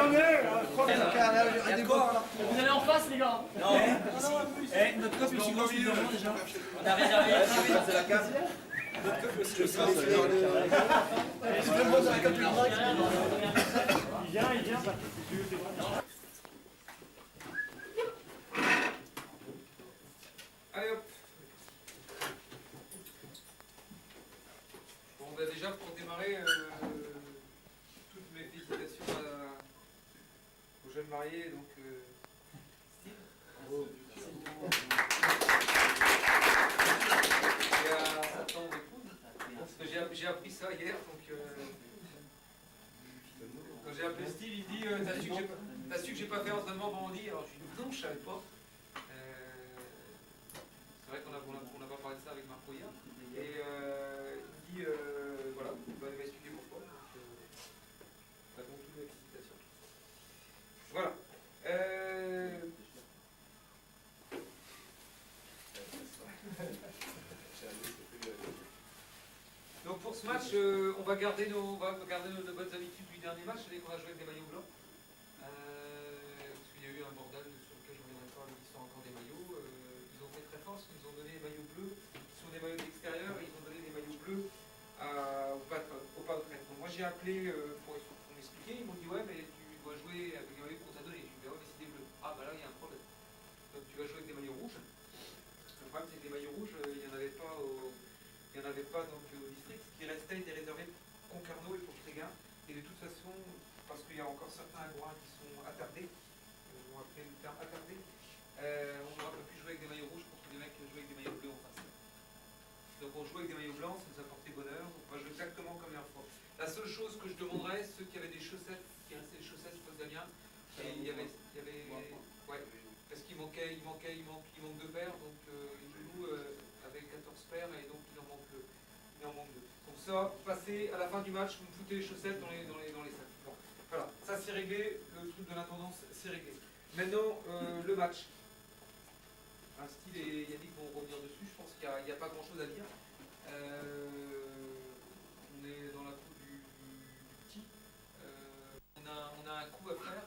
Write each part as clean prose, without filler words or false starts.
Vous allez en face, les gars. Non, ici. Notre cop, ici, dans le déjà. On a réservé. C'est la case. Notre cop, aussi, je sais. Il vient. Allez hop. Bon, bah déjà pour démarrer, toutes mes félicitations aux jeunes mariés, donc Steve. Et à ton épouse. Parce que j'ai appris ça hier, donc quand j'ai appelé Steve, il dit t'as su que j'ai pas fait entraînement vendredi? Alors je lui dis non, je savais pas. C'est vrai qu'on n'a pas parlé de ça avec Marco hier. Et il dit, voilà, il va m'expliquer pourquoi. Donc toutes mes félicitations. Voilà. Donc pour ce match, on va garder nos bonnes habitudes du dernier match, c'est-à-dire qu'on a joué avec des maillots blancs. Parce qu'il y a eu un bordel sur lequel je ne reviendrai pas, l'histoire encore des maillots. Ils ont fait très fort, parce qu'ils nous ont donné des maillots bleus, qui sont des maillots d'extérieur, et ils ont donné des maillots bleus au pas de traitement. Moi j'ai appelé pour m'expliquer, ils m'ont dit ouais mais tu dois jouer avec des maillots qu'on t'a donné. Je lui ai dit ouais mais c'est des bleus. Ah bah là il y a un problème. Donc tu vas jouer avec des maillots rouges. Le problème c'est que les maillots rouges, il n'y en avait pas donc, au district. Ce qui restait était réservé pour Concarneau et pour Tréguin. Et de toute façon, parce qu'il y a encore certains Agroins qui sont attardés, on va appeler le terme attardé, on n'aura pas pu jouer avec des maillots rouges contre des mecs qui jouent avec des maillots bleus en face. Donc on joue avec des maillots blancs, ça nous a porté bonheur. On va jouer exactement comme la dernière fois. La seule chose que je demanderais, ceux qui avaient des chaussettes, qui restaient des chaussettes, je pose bien. Et il y avait ouais, parce qu'il manque deux paires, donc ils jouent avec 14 paires et donc il en manque deux. Donc ça, passer à la fin du match, vous me foutez les chaussettes dans les sacs. Bon, voilà, ça c'est réglé, le truc de l'intendance c'est réglé. Maintenant, le match. Steve et Yannick vont revenir dessus, je pense qu'il n'y a pas grand chose à dire. On est dans la coupe du petit. On a un coup à faire.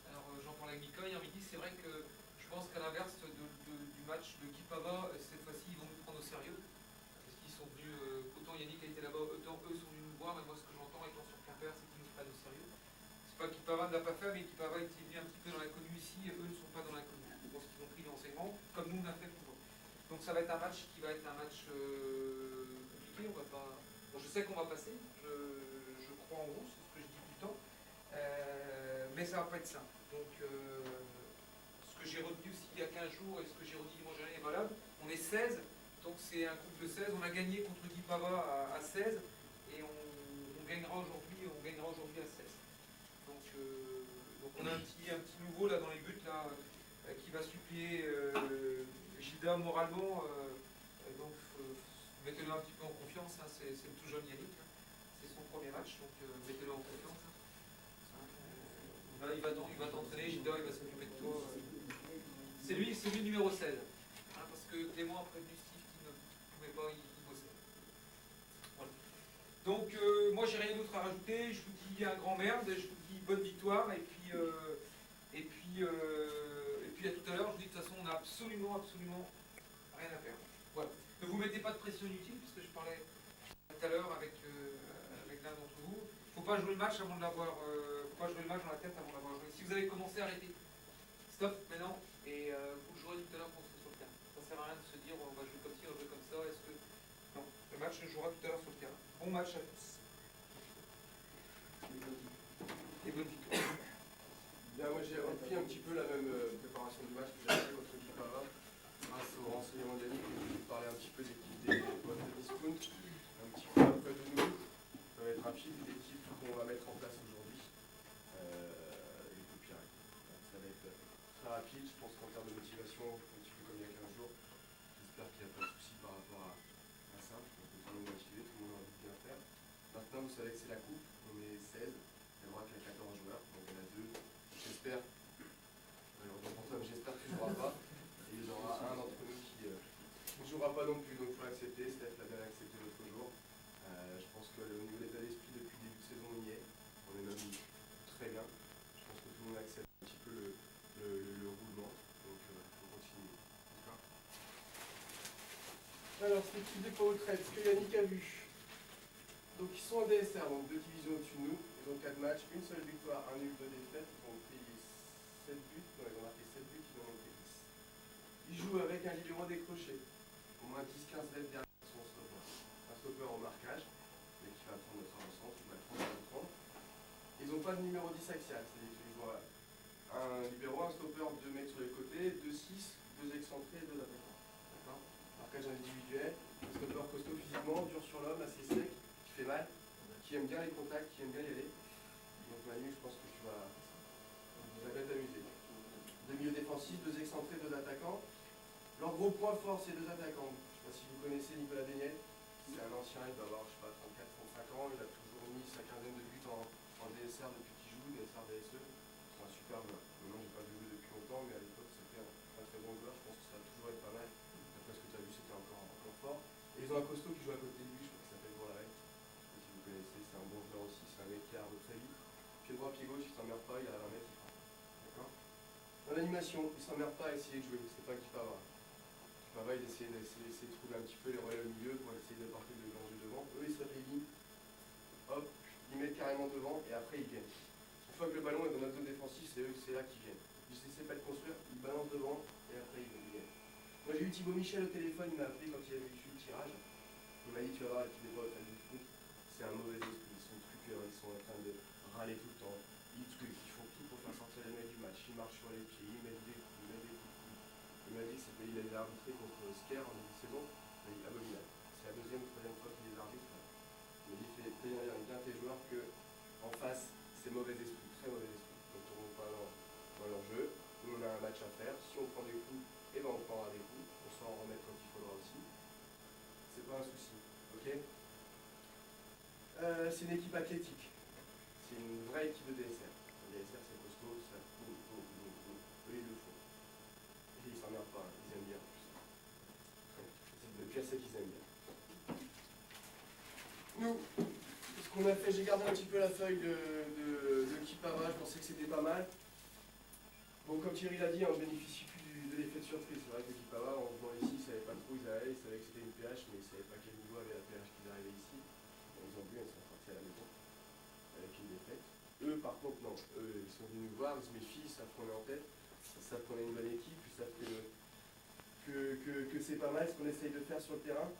Alors j'en parlais avec Mika hier midi, c'est vrai que je pense qu'à l'inverse du match de Kipava, cette fois-ci ils vont nous prendre au sérieux. Parce qu'ils sont venus, autant Yannick a été là-bas, autant eux sont venus nous voir, et moi ce que j'entends étant sur Quimper, c'est qu'ils nous prennent au sérieux. C'est pas Kipava ne l'a pas fait, mais Kipava était venu un petit peu dans l'inconnu ici, et eux ne sont pas dans l'inconnu. Je pense qu'ils ont pris l'enseignement, comme nous on a fait pour eux. Donc ça va être un match qui va être un match compliqué, on va pas... Bon, je sais qu'on va passer, je crois en vous, c'est ce que je dis tout le temps, mais ça va pas être simple. Donc ce que j'ai retenu aussi il y a 15 jours, et ce que j'ai redit dimanche dernier est valable, on est 16, donc c'est un groupe de 16, on a gagné contre Kipava à 16, et on gagnera aujourd'hui à 16. Donc on a un petit nouveau là dans les buts là, qui va supplier Gilda moralement, donc mettez-le un petit peu en confiance, hein, c'est le tout jeune Yannick, hein, c'est son premier match, donc mettez-le en confiance. Hein. Il va t'entraîner, Gilda il va s'occuper de toi. C'est lui le numéro 16, hein, parce que Clément a prévenu Steve qui ne pouvait pas y bosser. Voilà. Donc moi j'ai rien d'autre à rajouter, je vous dis un grand merde, je vous dis bonne victoire, et puis à tout à l'heure, je vous dis de toute façon on n'a absolument rien à perdre. Voilà. Ne vous mettez pas de pression inutile, puisque je parlais tout à l'heure avec l'un d'entre vous. Il ne faut pas jouer le match avant de l'avoir. Faut pas jouer le match dans la tête avant de l'avoir joué. Si vous avez commencé, arrêtez. Stop maintenant, et vous jouerez tout à l'heure pour ce sur le terrain. Ça ne sert à rien de se dire on va jouer comme ci, on va jouer comme ça. Est-ce que. Non, le match se jouera tout à l'heure sur le terrain. Bon match à tous. Et bonne victoire. Bien, moi j'ai repris un petit peu la même préparation du match que j'avais fait contre Kipava, grâce au renseignement d'Yannick, je vais parler un petit peu des boîtes de discount, un petit peu après de nous, ça va être rapide, des types qu'on va mettre en place aujourd'hui, les copyrights. Ça va être très rapide, je pense qu'en termes de motivation, un petit peu comme il y a 15 jours, j'espère qu'il n'y a pas de souci par rapport à ça, on peut tout le monde motiver, tout le monde a envie de bien faire. Maintenant, vous savez que c'est la coupe, on est 16, il y a le droit qu'il y a 14 joueurs, donc il y en a 2. J'espère, j'espère qu'il ne jouera pas, et il y aura un d'entre nous qui ne jouera pas non plus, donc il faut accepter. Steph l'a bien accepté l'autre jour. Je pense qu'au niveau de l'état d'esprit, depuis le début de saison, on y est. On est même très bien. Je pense que Alors, cette équipe de Pau-Trèves, ce que Yannick a vu. Donc, ils sont en DSR, donc 2 divisions au-dessus de nous. Ils ont 4 matchs, une seule victoire, un nul, 2 défaites. Ils ont pris 7 buts, non, ils ont marqué 7 buts, ils en ont pris 10. Ils jouent avec un libéro décroché. Au moins 10-15 mètres derrière son stopper. Un stopper au marquage, mais qui va prendre sur le centre, qui va prendre sur le centre. Ils n'ont pas de numéro 10 axial, c'est-à-dire qu'ils jouent un libéro, un stopper, 2 mecs sur les côtés, 2-6, 2 excentrés et 2 attaquants. D'accord? Marquage individuel, un stopper costaud physiquement, dur sur l'homme, assez sec, qui fait mal, qui aime bien les contacts, qui aime bien y aller. Donc Manu, je pense que tu vas bien t'amuser. 2 milieux défensifs, 2 excentrés, 2 attaquants. Leur gros point fort, c'est 2 attaquants. Je ne sais pas si vous connaissez Nicolas Deniel. C'est un ancien, il doit avoir, je sais pas, 34-35 ans. Il a toujours mis sa quinzaine de buts en DSR depuis qu'il joue, DSR, DSE. C'est un super joueur. Maintenant, je n'ai pas vu jouer depuis longtemps, mais à l'époque, c'était un très bon joueur. Je pense que ça va toujours être pas mal. D'après ce que tu as vu, c'était encore fort. Et ils ont un costaud qui joue à côté de lui, je crois qu'il s'appelle Bourlaret. Si vous connaissez, c'est un bon joueur aussi. C'est un mec qui arrive très vite. Pied droit, pied gauche, il s'emmerde pas, il a 20 mètres, il frappe. D'accord? Dans l'animation, il s'emmerde pas à essayer de jouer. C'est pas qu'il pas avoir. Il essaie de trouver un petit peu les relais au milieu pour essayer d'apporter de danger devant. Eux, ils se replient, hop, ils mettent carrément devant et après ils gagnent. Une fois que le ballon est dans notre zone défensive, c'est là qu'ils gagnent. Ils essaient pas de construire, ils balancent devant et après ils gagnent. Moi j'ai eu Thibaut Michel au téléphone, il m'a appelé quand il avait vu le tirage. Il m'a dit tu vas voir l'équipe des Pau du foot, c'est un mauvais esprit, ils sont truqueurs, ils sont en train de râler tout le temps. Ils truquent, ils font tout pour faire sortir les mecs du match, ils marchent sur les pieds, ils mettent des coups, ils mettent des coups. Il m'a dit que il avait arbitré contre Sker en début de saison, il m'a dit abominable. C'est la deuxième ou troisième fois qu'il les arbitre. Il m'a dit fais bien tes joueurs que en face c'est mauvais esprit, très mauvais esprit. Donc on ne tourne pas dans leur jeu. Nous on a un match à faire. Si on prend des coups, eh ben on prendra des coups. On s'en remettre quand il faudra aussi. C'est pas un souci. Ok. C'est une équipe athlétique. C'est une vraie équipe de DSR. Le DSR c'est costaud, ça boum, boum, boum, boum. Eux ils le font. Et ils s'emmerdent pas, ils aiment bien. Le pire c'est qu'ils aiment bien. Nous, ce qu'on a fait, j'ai gardé un petit peu la feuille de Kipara, je pensais que c'était pas mal. Bon, comme Thierry l'a dit, on ne bénéficie plus de l'effet de surprise. C'est vrai que Kipara, en venant ici, ils ne savaient pas trop où ils allaient, ils savaient que c'était une PH, mais ils ne savaient pas quel niveau avait la PH qu'ils arrivaient ici. Bon, ils ont vu, ils sont partis à la maison avec une défaite. Eux, par contre, non. Eux, ils sont venus nous voir, ils se méfient, ils savent qu'on est en tête, ils savent qu'on est une bonne équipe, ils savent que c'est pas mal ce qu'on essaye de faire sur le terrain.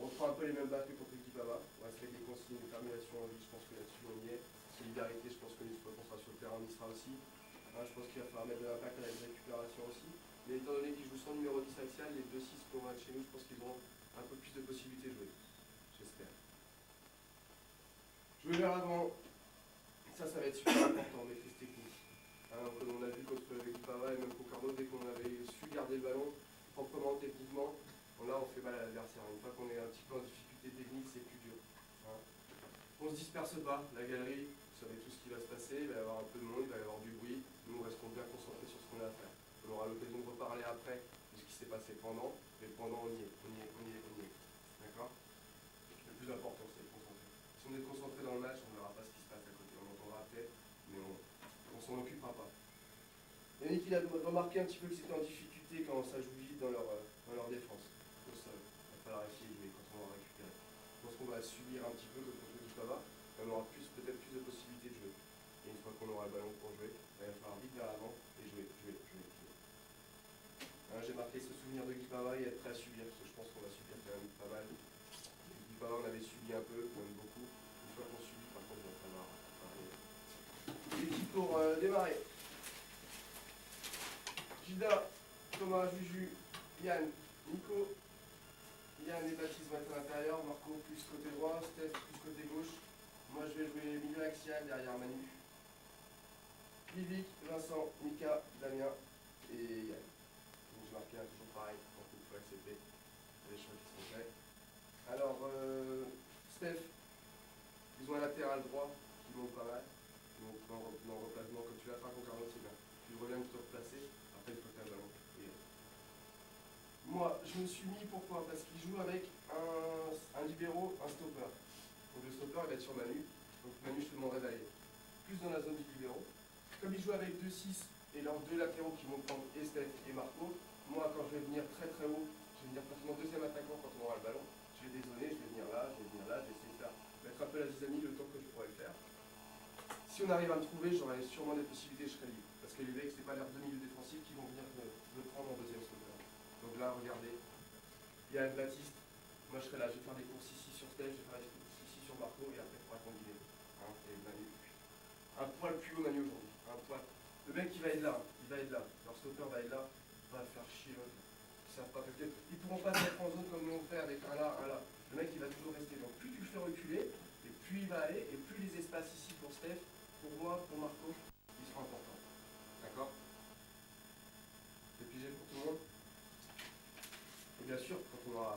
On reprend un peu les mêmes bases que contre Kipara. On reste avec des consignes, détermination, envie, je pense que là-dessus on y est. Solidarité, je pense que une fois qu'on sera sur le terrain, on y sera aussi. Je pense qu'il va falloir mettre de l'impact à la récupération aussi. Mais étant donné qu'ils jouent sans numéro 10 axial, les 2-6 qu'on a chez nous, je pense qu'ils auront un peu plus de possibilités de jouer. J'espère. Jouer vers l'avant, ça va être super important, maîtrise technique. On a vu contre Kipara et même Concarneau, dès qu'on avait su garder le ballon proprement, techniquement, là on fait mal à l'adversaire. Une fois qu'on est un petit peu en difficulté technique, c'est plus dur. On se disperse pas. La galerie, vous savez tout ce qui va se passer, il va y avoir un peu de monde, il va y avoir du bruit. Nous, restons bien concentrés sur ce qu'on a à faire. On aura l'occasion de reparler après de ce qui s'est passé pendant, mais pendant on y est. D'accord? Le plus important, c'est d'être concentré. Si on est concentré dans le match, on ne verra pas ce qui se passe à côté. On entendra peut-être, mais on s'en occupera pas. Yannick, il a remarqué un petit peu que c'était en difficulté quand ça joue vite dans leur défense. Il va falloir essayer de jouer quand on va récupérer. Je pense qu'on va subir un petit peu comme contre Kipara, mais on aura peut-être plus de possibilités de jouer. Et une fois qu'on aura le ballon pour jouer, il va falloir vite vers l'avant et jouer. J'ai marqué ce souvenir de Kipara et être prêt à subir, parce que je pense qu'on va subir quand même pas mal. Kipara, on avait subi un peu, même beaucoup. Une fois qu'on subit, par contre, il va falloir parler. L'équipe pour démarrer. Gilda, Thomas, Juju, Yann, Nico, Yann et Baptiste vont être à l'intérieur, Marco plus côté droit, Steph plus côté gauche. Moi je vais jouer milieu axial derrière Manu. Vivic, Vincent, Mika, Damien et Yann. Donc j'ai marqué toujours pareil, donc il faut accepter les choix qui sont faits. Alors, Steph, ils ont un latéral droit qui monte pas mal. Donc dans le replacement, comme tu l'as fait à Concarneau, c'est bien. Tu reviens de te replacer. Après, il faut qu'un ballon. Moi, je me suis mis pourquoi? Parce qu'il joue avec un libéro, un stopper. Donc le stopper, il va être sur Manu. Donc Manu, je te demanderai d'aller plus dans la zone du libéro. Comme il joue avec 2-6 et leurs deux latéraux qui vont prendre Steph et Marco. Moi, quand je vais venir très très haut, je vais venir pratiquement deuxième attaquant quand on aura le ballon. Je vais dézoner, je vais venir là, je vais venir là, je vais essayer de faire, mettre un peu la zizanie le temps que je pourrais le faire. Si on arrive à me trouver, j'aurai sûrement des possibilités, je serai libre. Parce que les mecs, c'est pas leurs deux milieux défensifs qui vont venir me prendre en deuxième stopper. Donc là, regardez, il y a Baptiste. Moi, je serai là, je vais faire des courses ici sur Steph, je vais faire des courses ici sur Marco, et après, il faudra combiner. Hein, et Manu. Un poil plus haut, Manu, aujourd'hui. Un poil. Le mec, il va être là, il va être là. Leur stopper va être là, va faire chier l'autre. Ils savent pas parce que ils pourront pas se mettre en zone comme nous on fait avec un là, un là. Le mec, il va toujours rester. Donc, plus tu le fais reculer, et plus il va aller, et plus les espaces ici pour Steph, pour moi, pour Marco, ils seront importants. D'accord? C'est pigé pour tout le monde? Et bien sûr, quand on aura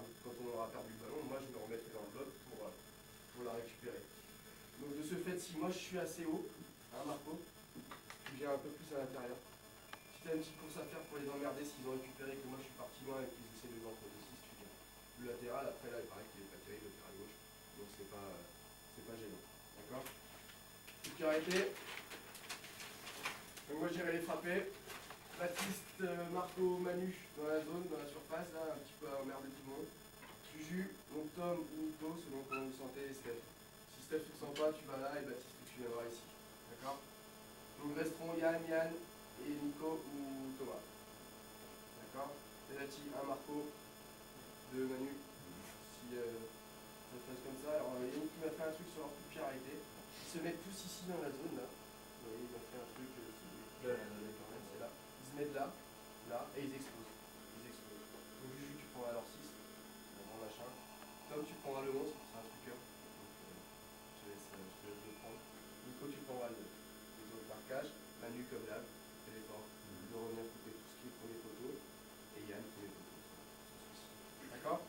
perdu le ballon, moi je me remettrai dans le bloc pour la récupérer. Donc de ce fait, si moi je suis assez haut, hein Marco, tu viens un peu plus à l'intérieur. Si tu as une petite course à faire pour les emmerder, s'ils ont récupéré, que moi je suis parti loin et qu'ils essaient de nous entre aussi, tu viens. Le latéral, après là, il paraît qu'il n'est pas terrible, le latéral gauche, donc c'est pas gênant. D'accord? Coup de arrêté. Donc moi j'irai les frapper. Baptiste, Marco, Manu dans la zone, dans la surface, là, un petit peu à emmerder tout le monde. Juju, donc Tom ou Nico, selon comment vous sentez, et Steph. Si Steph ne te sent pas, tu vas là, et Baptiste, tu viendras ici. D'accord? Donc resteront Yann et Nico ou Thomas. D'accord? Penalty, un Marco, deux Manu. Si ça se passe comme ça, alors Yannick m'a fait un truc sur leur coup de pied arrêté. Ils se mettent tous ici dans la zone, là. Vous voyez, ils ont fait un truc, c'est là. Ils se mettent là, et ils explosent. Donc Juju, tu prendras leur 6, mon machin. Tom, tu prendras le 11, c'est un trucker. Donc je te laisse le prendre. Nico, tu prendras les autres marquages. Manu, comme d'hab, fais l'effort de revenir couper tout ce qui est premier poteau. Et Yann, premier poteau, sans souci. D'accord?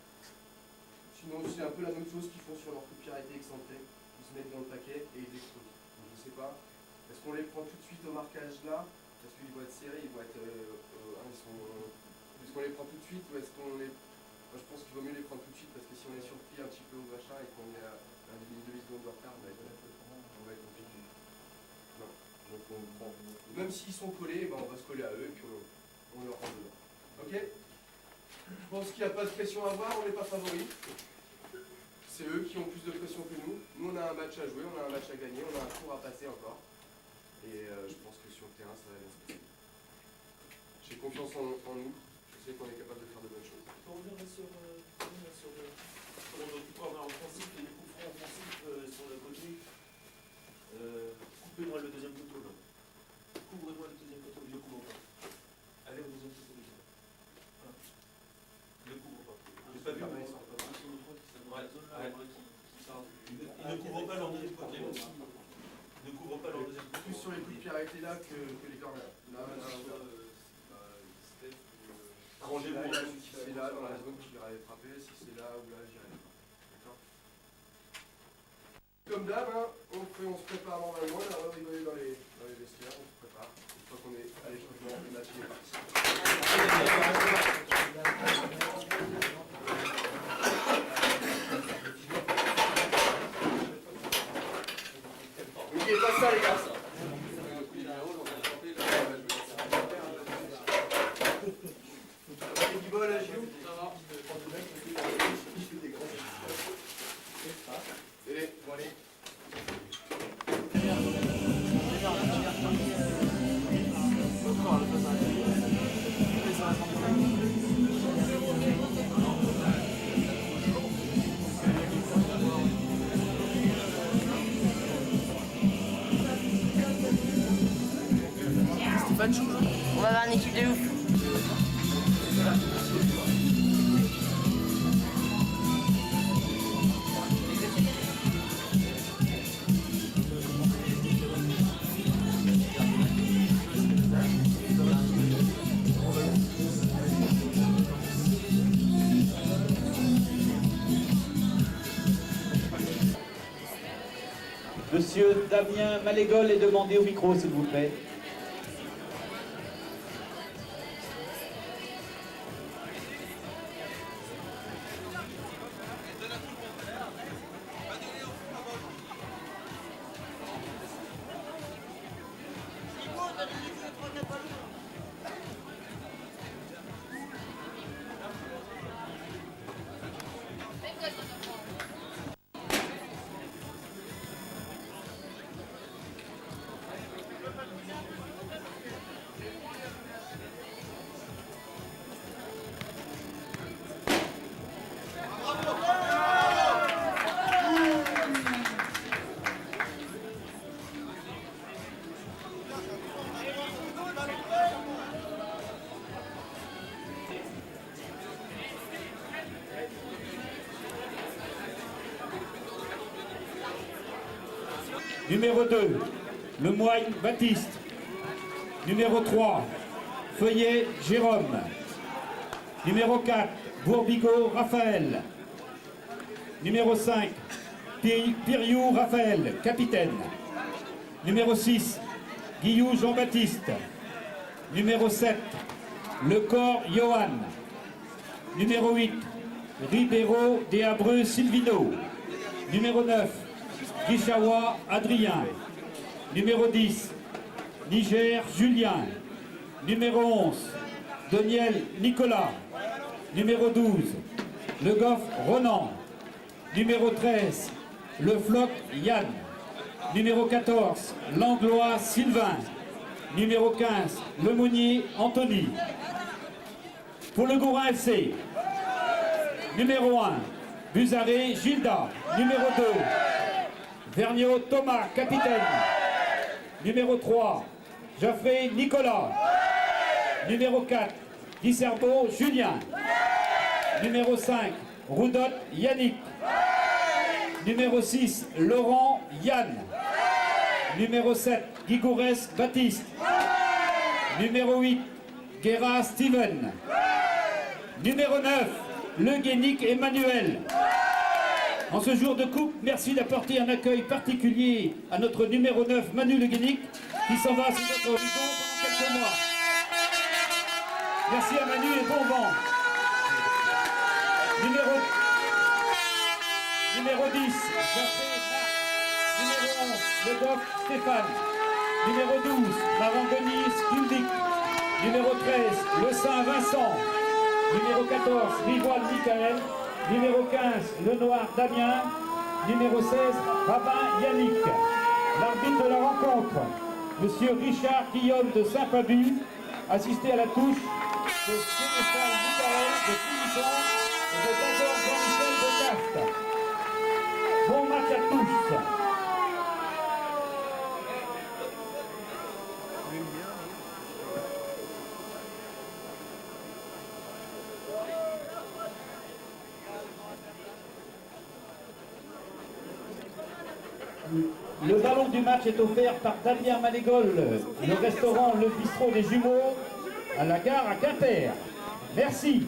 Sinon, c'est un peu la même chose qu'ils font sur leur coup de pied arrêté excentré. Ils se mettent dans le paquet et ils explosent. Donc je sais pas, est-ce qu'on les prend tout de suite au marquage là? Parce qu'ils vont être serrés, ils vont être. Est-ce qu'on les prend tout de suite ou est-ce qu'on les. Moi je pense qu'il vaut mieux les prendre tout de suite parce que si on est surpris un petit peu au machin et qu'on est à une demi-seconde de retard, on va être compliqué. Non. Donc on prend. Même s'ils sont collés, ben on va se coller à eux et puis on leur rend dedans. Ok? Je pense qu'il n'y a pas de pression à avoir, on n'est pas favoris. C'est eux qui ont plus de pression que nous. Nous on a un match à jouer, on a un match à gagner, on a un tour à passer encore. Et je pense que sur le terrain, ça va bien se passer. J'ai confiance en nous. Je sais qu'on est capable de faire de bonnes choses. Pour revenir sur notre coup en offensif et les coups francs offensifs sur le côté, coupez-moi le deuxième poteau là. Couvrez-moi le deuxième poteau, ne le couvre pas. Allez au deuxième poteau déjà. Voilà. Ne le couvre pas. J'ai pas vu. Il ne couvre pas leur deuxième côté. Ne couvre pas leur deuxième côté. Plus sur les coups de pied arrêtés là que les corners. Là, arrangez-vous si c'est là dans la zone que j'irai les frapper, si c'est là ou là j'irai les frapper. D'accord? Comme d'hab, hein, on se prépare normalement, là on va rigoler dans les vestiaires, on se prépare. Une fois qu'on est à l'échauffement, le match est parti. N'oubliez pas ça les gars. On va avoir une équipe de ouf. Monsieur Damien Malégol est demandé au micro, s'il vous plaît. Nico, t'as vu les 3-4 ballons? Numéro 2, Lemoigne Baptiste. Numéro 3, Feuillet Jérôme. Numéro 4, Bourbigo Raphaël. Numéro 5, Piriou Raphaël, capitaine. Numéro 6, Guillou Jean-Baptiste. Numéro 7, Lecor Johan. Numéro 8, Ribeiro de Abreu Silvino. Numéro 9, Guichawa Adrien. Numéro 10, Niger Julien. Numéro 11, Daniel Nicolas. Numéro 12, Le Goff Ronan. Numéro 13, Le Floc Yann. Numéro 14, Langlois Sylvain. Numéro 15, Lemonnier Anthony. Pour le Gourin FC, numéro 1, Buzaré Gilda. Numéro 2, Vergniaud Thomas, capitaine. Numéro 3, Jaffré Nicolas. Numéro 4, Disserbo Julien. Numéro 5, Roudot Yannick. Numéro 6, Laurent Yann. Numéro 7, Guigourès Baptiste. Numéro 8, Guerra Steven. Numéro 9, Le Guénic Emmanuel. En ce jour de coupe, merci d'apporter un accueil particulier à notre numéro 9, Manu Le Guénic, qui s'en va sur notre horizon pendant quelques mois. Merci à Manu et bon vent. Numéro 10, Jaffré Marc. Numéro 11, Le Goff Stéphane. Numéro 12, Marangoni Skildic. Numéro 13, Le Saint Vincent. Numéro 14, Rivoal Michael. Numéro 15, Le Noir Damien. Numéro 16, Rabin Yannick. L'arbitre de la rencontre, Monsieur Richard Guillaume de Saint-Fabu, assisté à la touche de Sénéchal Michael de Philippon et de Dador Jean-Michel de Cast. Bon match à tous. Le ballon du match est offert par Damien Malégol, le restaurant Le Bistrot des Jumeaux, à la gare à Quimper. Merci.